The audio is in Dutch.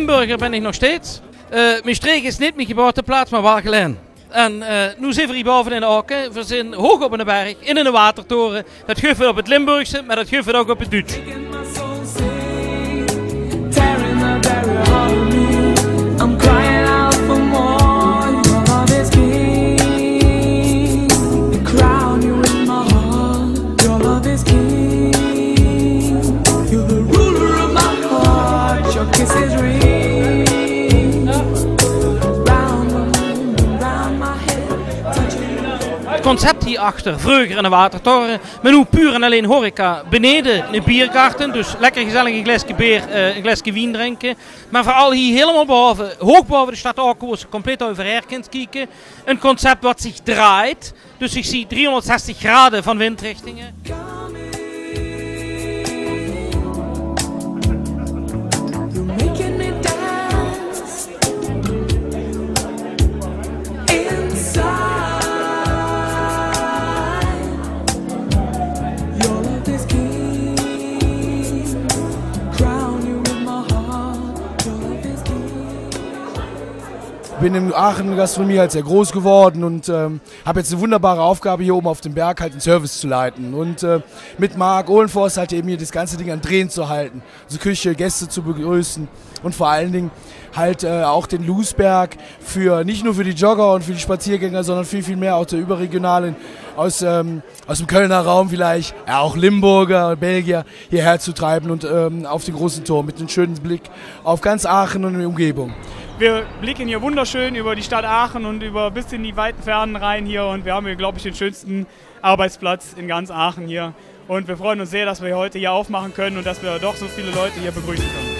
Limburger ben ik nog steeds. Mijn streek is niet mijn geboorteplaats, maar wel geleen. En nu zijn we hier boven in Aken. We zijn hoog op een berg, in een watertoren. Dat geeft we op het Limburgse, maar dat geeft we ook op het Duits. Het concept hierachter, vroeger in een watertoren, maar nu puur en alleen horeca. Beneden een biergarten, dus lekker gezellig een glaasje bier, een glaasje wien drinken. Maar vooral hier helemaal boven, hoog boven de stad Aken, waar ze compleet overheen kunt kijken. Een concept wat zich draait, dus ik zie 360 graden van windrichtingen. Ich bin in Aachen in der Gastronomie halt sehr groß geworden und habe jetzt eine wunderbare Aufgabe, hier oben auf dem Berg halt den Service zu leiten. Und mit Marc Ohlenforst halt eben hier das ganze Ding an Drehen zu halten. Also Küche, Gäste zu begrüßen und vor allen Dingen halt auch den Lousberg für nicht nur für die Jogger und für die Spaziergänger, sondern viel, viel mehr auch der Überregionalen aus dem Kölner Raum vielleicht, ja auch Limburger und Belgier hierher zu treiben und auf den großen Turm mit einem schönen Blick auf ganz Aachen und die Umgebung. Wir blicken hier wunderschön über die Stadt Aachen und über bis in die weiten Fernen rein hier und wir haben hier, glaube ich, den schönsten Arbeitsplatz in ganz Aachen hier. Und wir freuen uns sehr, dass wir heute hier aufmachen können und dass wir doch so viele Leute hier begrüßen können.